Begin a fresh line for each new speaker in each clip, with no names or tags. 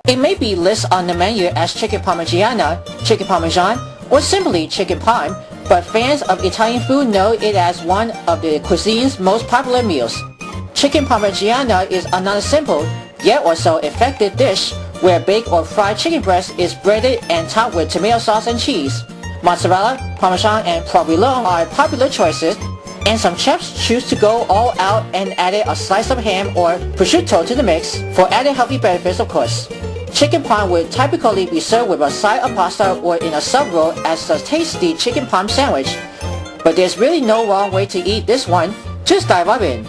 It may be listed on the menu as chicken Parmigiana, chicken Parmesan, or simply chicken parm, but fans of Italian food know it as one of the cuisine's most popular meals. Chicken Parmigiana is another simple, yet also effective dish where baked or fried chicken breast is breaded and topped with tomato sauce and cheese. Mozzarella, Parmesan, and provolone are popular choices, and some chefs choose to go all out and add a slice of ham or prosciutto to the mix for added healthy benefits, of course. Chicken parm would typically be served with a side of pasta or in a sub roll as a tasty chicken parm sandwich. But there's really no wrong way to eat this one. Just dive right in.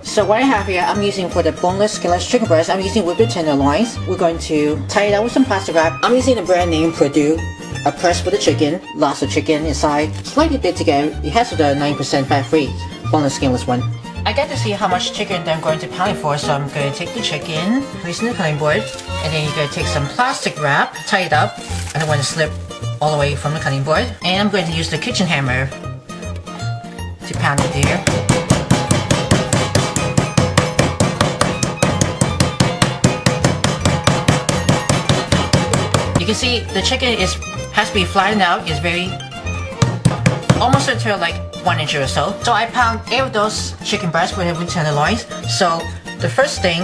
So what I have here, I'm using for the boneless, skinless chicken breast, I'm using with the tenderloins. We're going to tie it up with some plastic wrap. I'm using the brand name Purdue. A press for the chicken, lots of chicken inside, slightly bit together. It has the 9% fat-free, boneless, skinless one. I got to see how much chicken that I'm going to pound it for, so I'm going to take the chicken, place it in the cutting board, and then you're going to take some plastic wrap, tie it up, and I want to slip all the way from the cutting board. And I'm going to use the kitchen hammer to pound it there. You can see the chicken has to be flattened out. It's very almost until like 1 inch or so. So I pound 8 of those chicken breasts with tenderloins. So the first thing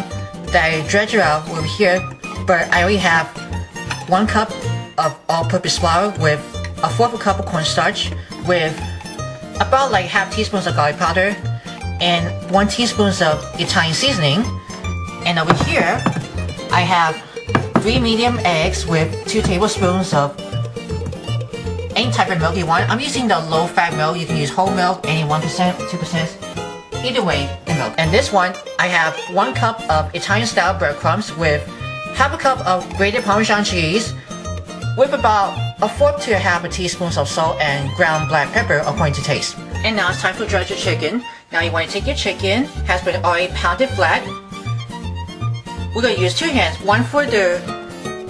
that I dredge out over here, but I only have 1 cup of all-purpose flour with a 1/4 cup of corn starch with about like half teaspoons of garlic powder and 1 teaspoon of Italian seasoning. And over here I have 3 medium eggs with 2 tablespoons of any type of milk you want. I'm using the low-fat milk. You can use whole milk, any 1%, 2%, either way, the milk. And this one, I have 1 cup of Italian-style breadcrumbs with half a cup of grated Parmesan cheese with about 1/4 to 1/2 teaspoons of salt and ground black pepper according to taste. And now it's time to dredge your chicken. Now you want to take your chicken, has been already pounded flat. We're going to use 2 hands, one for the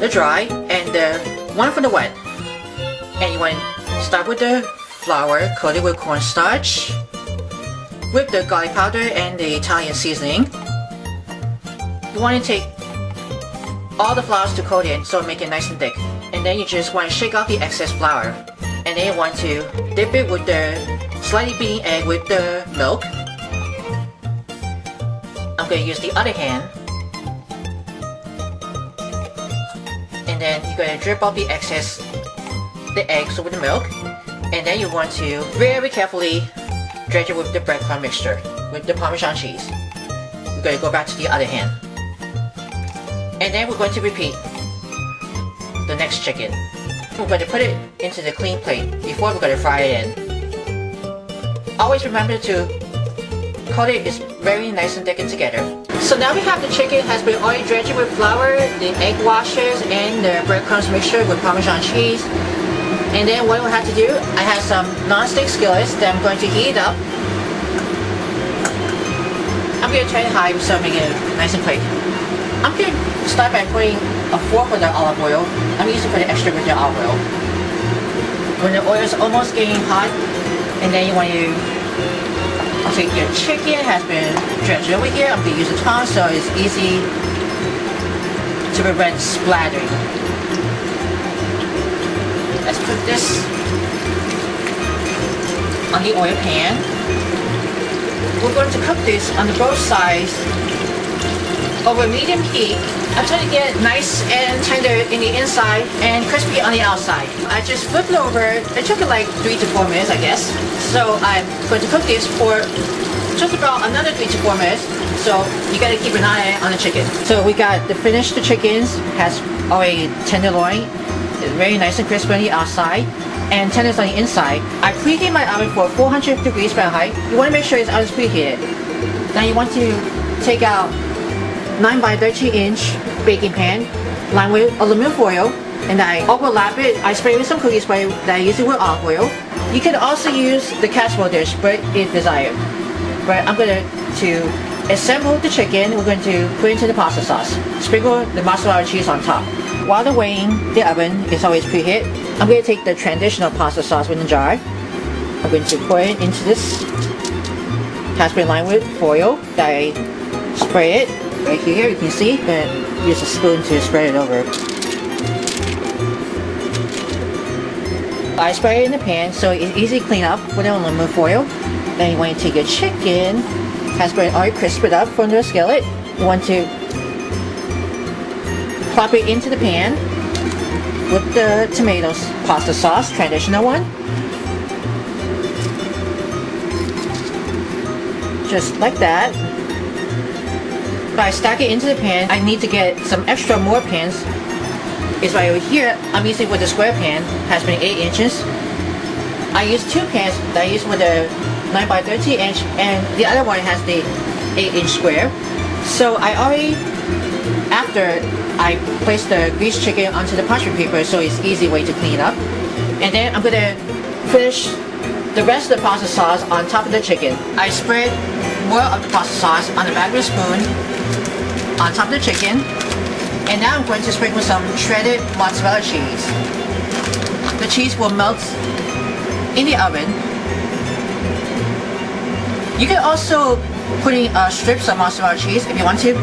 dry and one for the wet. And you want to start with the flour, coat it with corn starch, with the garlic powder and the Italian seasoning. You want to take all the flours to coat it, so make it nice and thick. And then you just want to shake off the excess flour. And then you want to dip it with the slightly beaten egg with the milk. I'm going to use the other hand. And then you're going to drip off the excess the eggs with the milk, and then you want to very carefully dredge it with the breadcrumb mixture with the Parmesan cheese. We're going to go back to the other hand, and then we're going to repeat the next chicken. We're going to put it into the clean plate before we're going to fry it in. Always remember to coat it is very nice and thickened together. So now we have the chicken has been already dredged with flour, the egg washers, and the breadcrumbs mixture with Parmesan cheese. And then what we'll have to do, I have some non-stick skillets that I'm going to heat up. I'm going to turn it high so I make it nice and quick. I'm going to start by putting a 4 of the olive oil. I'm using for the extra virgin olive oil. When the oil is almost getting hot, and then you want to take your chicken has been dredged over here. I'm going to use a tongs so it's easy to prevent splattering. Let's put this on the oil pan. We're going to cook this on both sides over medium heat until you get nice and tender in the inside and crispy on the outside. I just flipped it over. It took it like 3 to 4 minutes, I guess. So I'm going to cook this for just about another 3 to 4 minutes. So you got to keep an eye on the chicken. So we got the finished chickens, has already tenderloin. It's very nice and crispy on the outside and tender on the inside. I preheat my oven for 400 degrees Fahrenheit. You want to make sure it's oven preheated. Now you want to take out 9 by 13 inch baking pan lined with aluminum foil, and I overlap it. I spray with some cookie spray that I use it with olive oil. You can also use the casserole dish, but if desired. But I'm going to assemble the chicken. We're going to put it into the pasta sauce. Sprinkle the mozzarella cheese on top. While the waiting, the oven is always preheat. I'm going to take the traditional pasta sauce in the jar. I'm going to pour it into this has been lined with foil that I spray it right here. You can see, but use a spoon to spread it over. I spray it in the pan so it's easy to clean up with aluminum foil. Then you want to take your chicken, has been already crisped up from the skillet. You want to plop it into the pan with the tomato pasta sauce, traditional one. Just like that. If I stack it into the pan, I need to get some extra more pans. It's right over here. I'm using with the square pan, has been 8 inches. I use 2 pans that I use with a 9 by 13 inch, and the other one has the 8-inch square. So I already, after I place the greased chicken onto the parchment paper, so it's easy way to clean up. And then I'm gonna finish the rest of the pasta sauce on top of the chicken. I spread more of the pasta sauce on the back of the spoon on top of the chicken. And now I'm going to sprinkle some shredded mozzarella cheese. The cheese will melt in the oven. You can also put in strips of mozzarella cheese if you want to,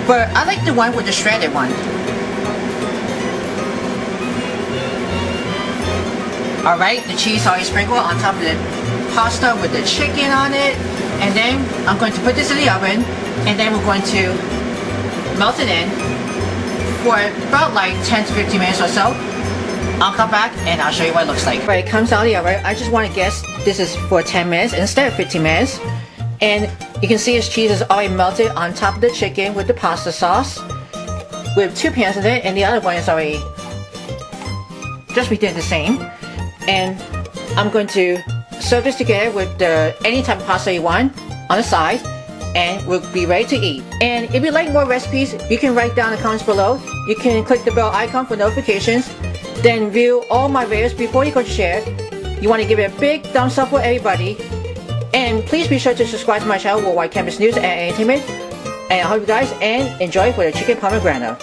but I like the one with the shredded one. Alright, the cheese already sprinkled on top of the pasta with the chicken on it. And then I'm going to put this in the oven, and then we're going to melt it in for about like 10 to 15 minutes or so. I'll come back and I'll show you what it looks like. Right, it comes out of the oven. I just want to guess this is for 10 minutes instead of 15 minutes. And you can see this cheese is already melted on top of the chicken with the pasta sauce. We have 2 pans in it, and the other one is already just redid the same. And I'm going to serve this together with any type of pasta you want on the side, and we'll be ready to eat. And if you like more recipes, you can write down in the comments below. You can click the bell icon for notifications, then view all my videos before you go to share. You want to give it a big thumbs up for everybody, and please be sure to subscribe to my channel, Worldwide Campus News and Entertainment. And I hope you guys enjoy for the chicken parmigiana.